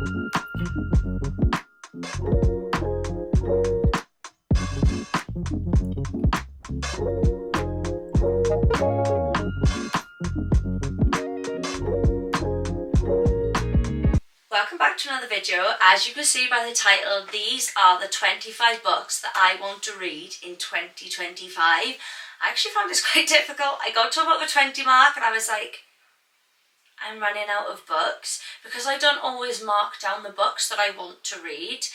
Welcome back to another video. As you can see by the title, these are the 25 books that I want to read in 2025. I actually found this quite difficult. I got to about the 20 mark and I was like, I'm running out of books. Because I don't always mark down the books that I want to read,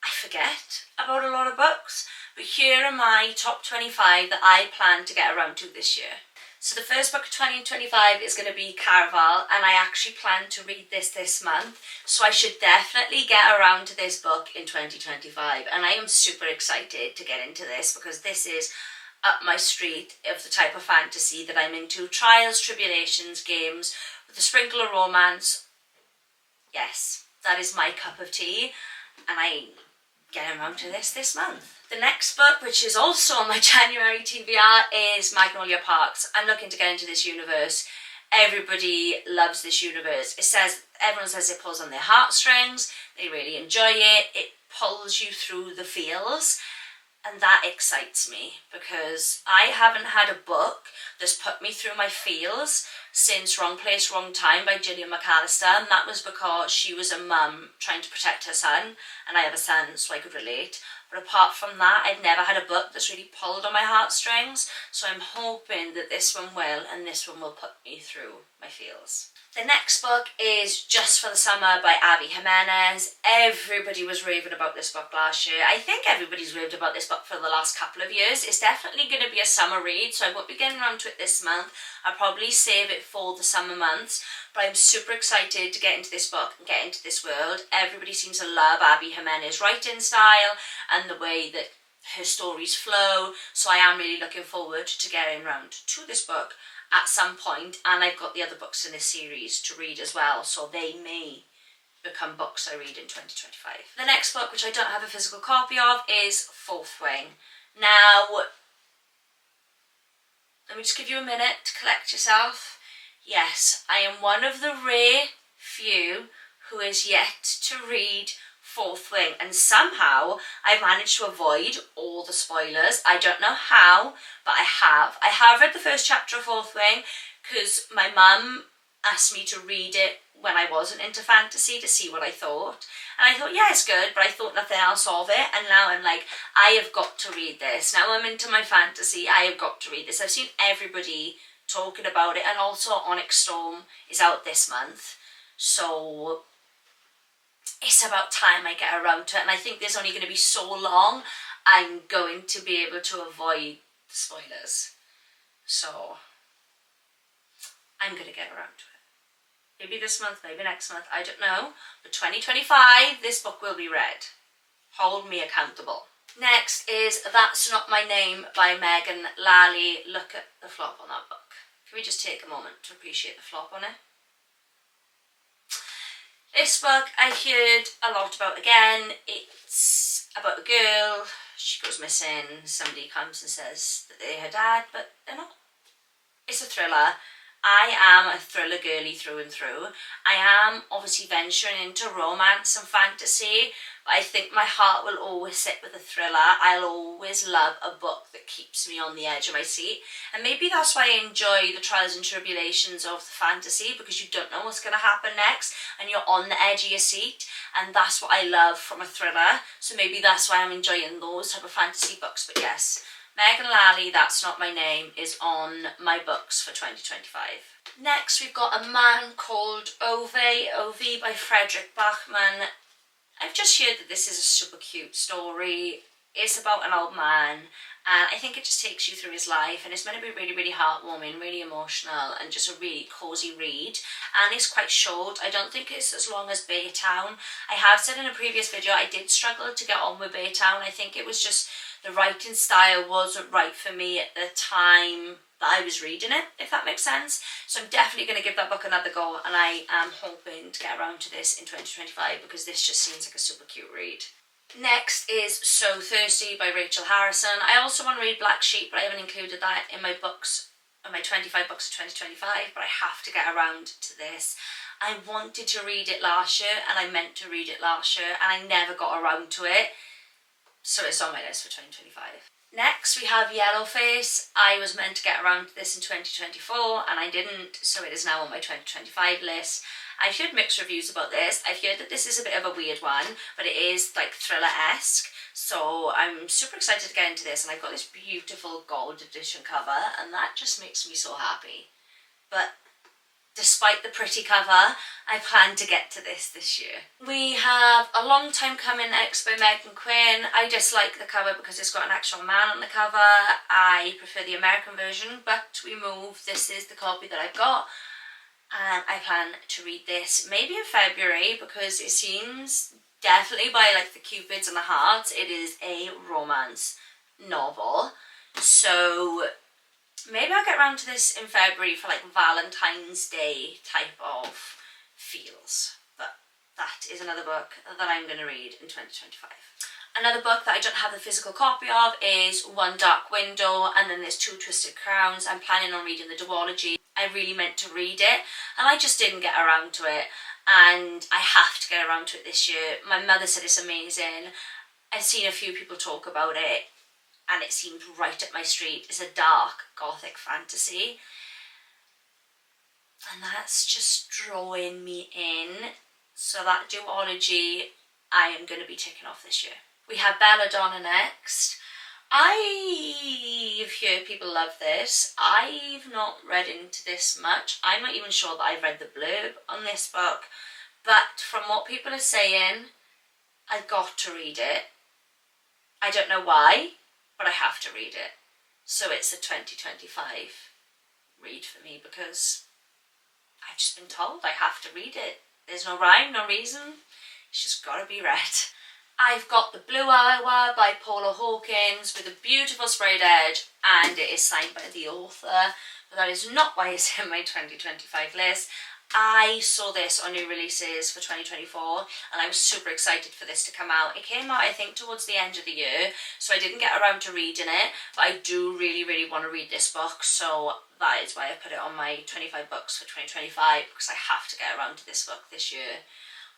I forget about a lot of books. But here are my top 25 that I plan to get around to this year. So the first book of 2025 is going to be Caraval, and I actually plan to read this month, so I should definitely get around to this book in 2025, and I am super excited to get into this because this is up my street of the type of fantasy that I'm into. Trials, tribulations, games with a sprinkle of romance. Yes, that is my cup of tea, and I get around to this month. The next book, which is also on my January TBR, is Magnolia Parks. I'm looking to get into this universe. Everybody loves this universe. Everyone says it pulls on their heartstrings. They really enjoy it. It pulls you through the feels. And that excites me because I haven't had a book that's put me through my feels since Wrong Place, Wrong Time by Gillian McAllister, and that was because she was a mum trying to protect her son, and I have a son so I could relate. But apart from that, I've never had a book that's really pulled on my heartstrings, so I'm hoping that this one will, and this one will put me through my feels. The next book is Just for the Summer by Abby Jimenez. Everybody was raving about this book last year. I think everybody's raved about this book for the last couple of years. It's definitely going to be a summer read, so I won't be getting around to it this month. I'll probably save it for the summer months, but I'm super excited to get into this book and get into this world. Everybody seems to love Abby Jimenez's writing style and the way that her stories flow, so I am really looking forward to getting around to this book at some point, and I've got the other books in this series to read as well, so they may become books I read in 2025. The next book, which I don't have a physical copy of, is Fourth Wing. Now, let me just give you a minute to collect yourself. Yes, I am one of the rare few who is yet to read Fourth Wing, and somehow I've managed to avoid all the spoilers. I don't know how, but I have. I have read the first chapter of Fourth Wing because my mum asked me to read it when I wasn't into fantasy to see what I thought. And I thought, yeah, it's good, but I thought nothing else of it. And now I'm like, I have got to read this. Now I'm into my fantasy, I have got to read this. I've seen everybody talking about it, and also Onyx Storm is out this month. So it's about time I get around to it, and I think there's only going to be so long I'm going to be able to avoid the spoilers. So I'm going to get around to it. Maybe this month, maybe next month, I don't know. But 2025, this book will be read. Hold me accountable. Next is That's Not My Name by Megan Lally. Look at the flop on that book. Can we just take a moment to appreciate the flop on it? This book I've heard a lot about again. It's about a girl, she goes missing, somebody comes and says that they're her dad, but they're not. It's a thriller. I am a thriller girly through and through. I am obviously venturing into romance and fantasy, but I think my heart will always sit with a thriller. I'll always love a book that keeps me on the edge of my seat. And maybe that's why I enjoy the trials and tribulations of the fantasy, because you don't know what's going to happen next and you're on the edge of your seat. And that's what I love from a thriller. So maybe that's why I'm enjoying those type of fantasy books. But yes, Megan Lally, That's Not My Name, is on my books for 2025. Next, we've got A Man Called Ove, Ove by Fredrik Backman. I've just heard that this is a super cute story. It's about an old man, and I think it just takes you through his life, and it's meant to be really, really heartwarming, really emotional, and just a really cosy read. And it's quite short. I don't think it's as long as Baytown. I have said in a previous video I did struggle to get on with Baytown. I think it was just the writing style wasn't right for me at the time that I was reading it, if that makes sense. So I'm definitely going to give that book another go, and I am hoping to get around to this in 2025 because this just seems like a super cute read. Next is So Thirsty by Rachel Harrison. I also want to read Black Sheep, but I haven't included that in my books, in my 25 books of 2025, but I have to get around to this. I wanted to read it last year and I meant to read it last year and I never got around to it. So it's on my list for 2025. Next we have Yellowface. I was meant to get around to this in 2024 and I didn't, so it is now on my 2025 list. I've heard mixed reviews about this. I've heard that this is a bit of a weird one, but it is like thriller-esque. So I'm super excited to get into this, and I've got this beautiful gold edition cover and that just makes me so happy. But despite the pretty cover, I plan to get to this year. We have A Long Time Coming X by Megan Quinn. I dislike the cover because it's got an actual man on the cover. I prefer the American version, but we move. This is the copy that I've got. And I plan to read this maybe in February because it seems, definitely by like the cupids and the hearts, it is a romance novel. So maybe I'll get around to this in February for like Valentine's Day type of feels. But that is another book that I'm going to read in 2025. Another book that I don't have the physical copy of is One Dark Window, and then there's Two Twisted Crowns. I'm planning on reading the duology. I really meant to read it and I just didn't get around to it, and I have to get around to it this year. My mother said it's amazing. I've seen a few people talk about it and it seemed right up my street. It's a dark gothic fantasy and that's just drawing me in. So that duology I am going to be ticking off this year. We have Belladonna next. I've heard people love this. I've not read into this much. I'm not even sure that I've read the blurb on this book, but from what people are saying, I've got to read it. I don't know why, but I have to read it. So it's a 2025 read for me because I've just been told I have to read it. There's no rhyme, no reason. It's just got to be read. I've got The Blue Hour by Paula Hawkins with a beautiful sprayed edge, and it is signed by the author, but that is not why it's in my 2025 list. I saw this on new releases for 2024 and I was super excited for this to come out. It came out I think towards the end of the year, so I didn't get around to reading it, but I do really want to read this book, so that is why I put it on my 25 books for 2025, because I have to get around to this book this year.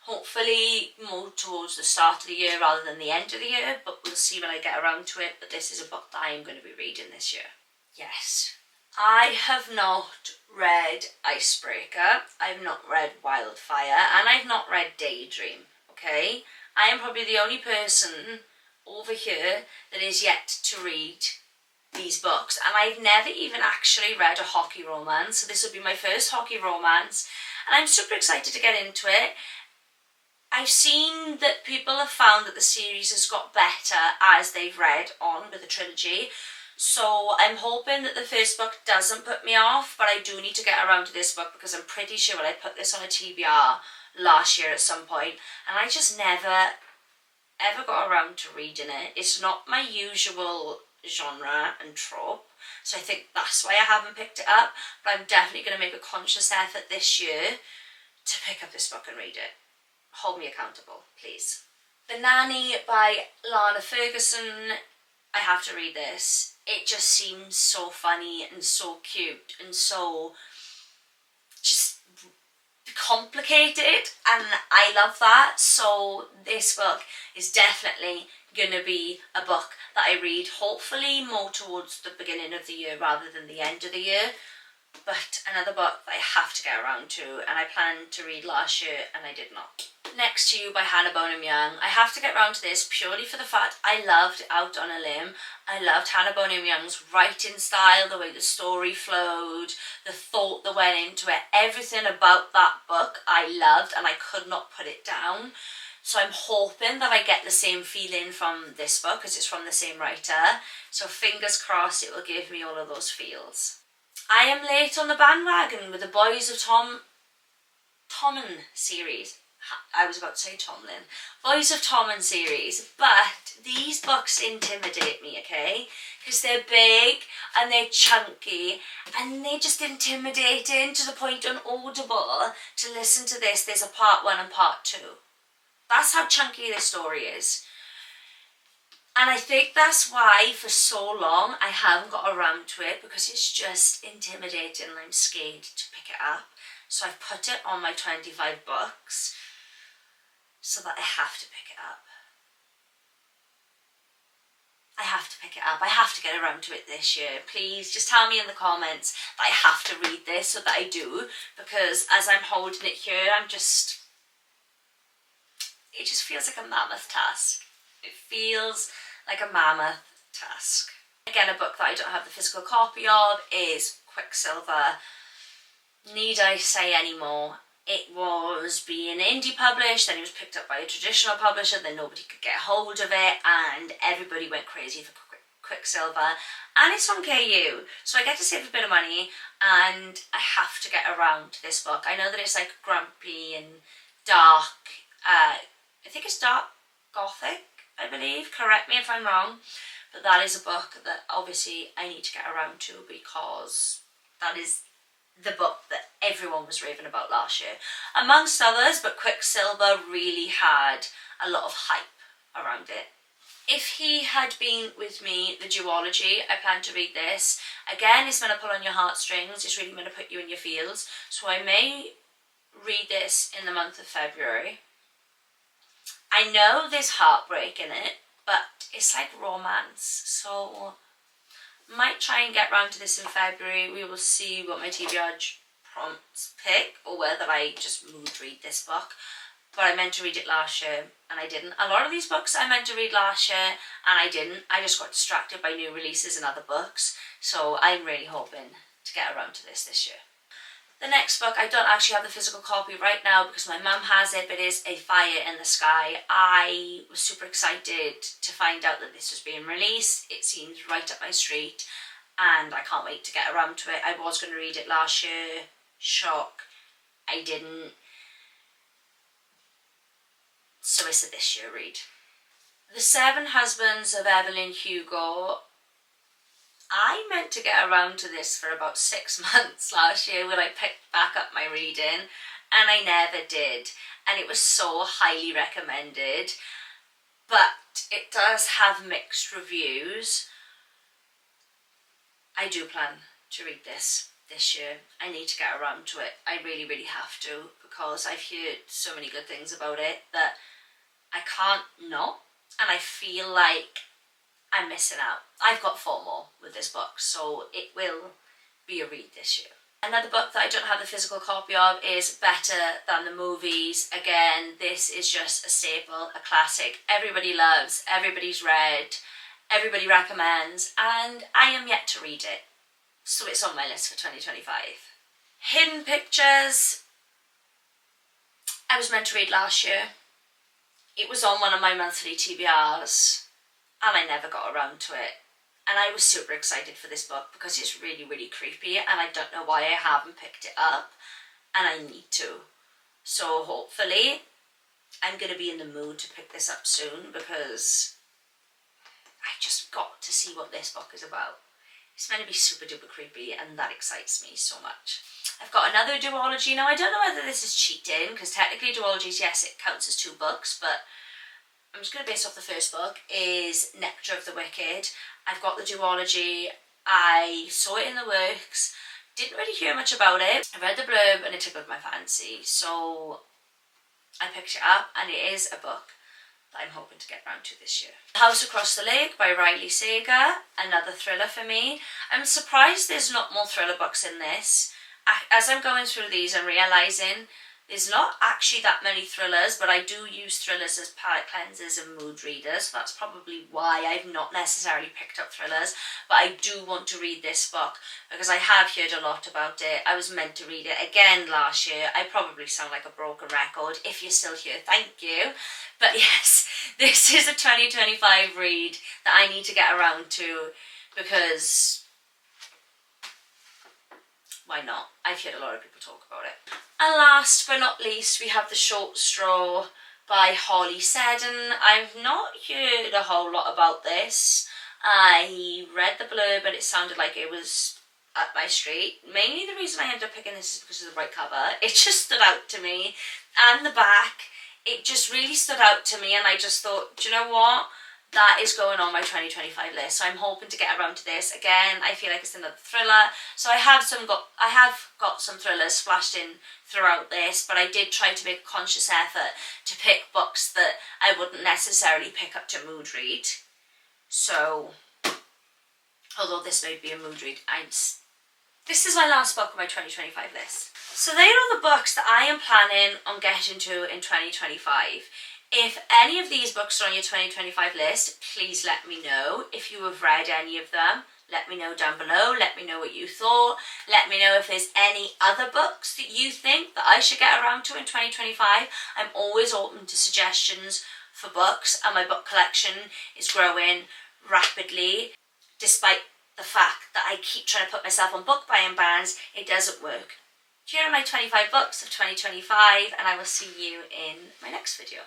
Hopefully more towards the start of the year rather than the end of the year, but we'll see when I get around to it. But this is a book that I am going to be reading this year. Yes. I have not read Icebreaker, I've not read Wildfire, and I've not read Daydream, okay? I am probably the only person over here that is yet to read these books, and I've never even actually read a hockey romance, so this will be my first hockey romance, and I'm super excited to get into it. I've seen that people have found that the series has got better as they've read on with the trilogy, so I'm hoping that the first book doesn't put me off, but I do need to get around to this book because I'm pretty sure I put this on a TBR last year at some point, and I just never ever got around to reading it. It's not my usual genre and trope, so I think that's why I haven't picked it up, but I'm definitely going to make a conscious effort this year to pick up this book and read it. Hold me accountable, please. The Nanny by Lana Ferguson. I have to read this. It just seems so funny and so cute and so just complicated, and I love that. So this book is definitely going to be a book that I read, hopefully more towards the beginning of the year rather than the end of the year. But another book that I have to get around to, and I planned to read last year and I did not. Next to You by Hannah Bonham Young. I have to get around to this purely for the fact I loved Out on a Limb. I loved Hannah Bonham Young's writing style, the way the story flowed, the thought that went into it, everything about that book I loved, and I could not put it down. So I'm hoping that I get the same feeling from this book because it's from the same writer. So fingers crossed it will give me all of those feels. I am late on the bandwagon with the Boys of Tommen series. I was about to say Tomlin. Boys of Tommen series, but these books intimidate me, okay? Because they're big and they're chunky and they're just intimidating to the point on Audible to listen to this. There's a part 1 and part 2. That's how chunky this story is. And I think that's why for so long I haven't got around to it, because it's just intimidating and I'm scared to pick it up. So I've put it on my 25 books so that I have to pick it up. I have to pick it up. I have to get around to it this year. Please just tell me in the comments that I have to read this so that I do, because as I'm holding it here, it just feels like a mammoth task. It feels like a mammoth task. Again, a book that I don't have the physical copy of is Quicksilver. Need I say any more? It was being indie published, then it was picked up by a traditional publisher, then nobody could get hold of it, and everybody went crazy for Quicksilver. And it's from KU, so I get to save a bit of money, and I have to get around to this book. I know that it's like grumpy and dark. I think it's dark gothic, I believe. Correct me if I'm wrong. But that is a book that obviously I need to get around to, because that is the book that everyone was raving about last year, amongst others, but Quicksilver really had a lot of hype around it. If He Had Been With Me, the duology, I plan to read this. Again, it's meant to pull on your heartstrings, it's really meant to put you in your feels, so I may read this in the month of February. I know there's heartbreak in it, but it's like romance, so might try and get round to this in February. We will see what my TBR prompts pick, or whether I just mood read this book. But I meant to read it last year and I didn't. A lot of these books I meant to read last year and I didn't. I just got distracted by new releases and other books. So I'm really hoping to get around to this year. The next book, I don't actually have the physical copy right now because my mum has it, but it is A Fire in the Sky. I was super excited to find out that this was being released. It seems right up my street and I can't wait to get around to it. I was going to read it last year. Shock. I didn't. So it's a this year read. The Seven Husbands of Evelyn Hugo. I meant to get around to this for about 6 months last year when I picked back up my reading, and I never did. And it was so highly recommended, but it does have mixed reviews. I do plan to read this year. I need to get around to it. I really, really have to, because I've heard so many good things about it that I can't not, and I feel like I'm missing out. I've got FOMO with this book, so it will be a read this year. Another book that I don't have the physical copy of is Better Than the Movies. Again, this is just a staple, a classic. Everybody loves, everybody's read, everybody recommends, and I am yet to read it. So it's on my list for 2025. Hidden Pictures. I was meant to read last year. It was on one of my monthly TBRs. And I never got around to it. And I was super excited for this book because it's really, really creepy and I don't know why I haven't picked it up, and I need to. So hopefully I'm going to be in the mood to pick this up soon, because I just got to see what this book is about. It's meant to be super duper creepy and that excites me so much. I've got another duology. Now I don't know whether this is cheating, because technically duologies, yes, it counts as 2 books, but I'm just going to base off the first book, is Nectar of the Wicked. I've got the duology. I saw it in the works. Didn't really hear much about it. I read the blurb and it tickled my fancy. So I picked it up, and it is a book that I'm hoping to get round to this year. The House Across the Lake by Riley Sager. Another thriller for me. I'm surprised there's not more thriller books in this. As I'm going through these, I'm realising there's not actually that many thrillers, but I do use thrillers as palette cleansers and mood readers, so that's probably why I've not necessarily picked up thrillers. But I do want to read this book because I have heard a lot about it. I was meant to read it again last year. I probably sound like a broken record. If you're still here, thank you. But yes, this is a 2025 read that I need to get around to, because why not? I've heard a lot of people talk about it. And last but not least, we have The Short Straw by Holly Seddon. I've not heard a whole lot about this. I read the blurb and it sounded like it was up my street. Mainly the reason I ended up picking this is because of the bright cover. It just stood out to me. And the back, it just really stood out to me, and I just thought, do you know what? that is going on my 2025 list. So I'm hoping to get around to this again. I feel like it's another thriller. So I have got some thrillers splashed in throughout this, but I did try to make a conscious effort to pick books that I wouldn't necessarily pick up to mood read. So, although this may be a mood read, this is my last book on my 2025 list. So they are the books that I am planning on getting to in 2025. If any of these books are on your 2025 list, please let me know. If you have read any of them, let me know down below. Let me know what you thought. Let me know if there's any other books that you think that I should get around to in 2025. I'm always open to suggestions for books, and my book collection is growing rapidly. Despite the fact that I keep trying to put myself on book buying bans, it doesn't work. Here are my 25 books of 2025, and I will see you in my next video.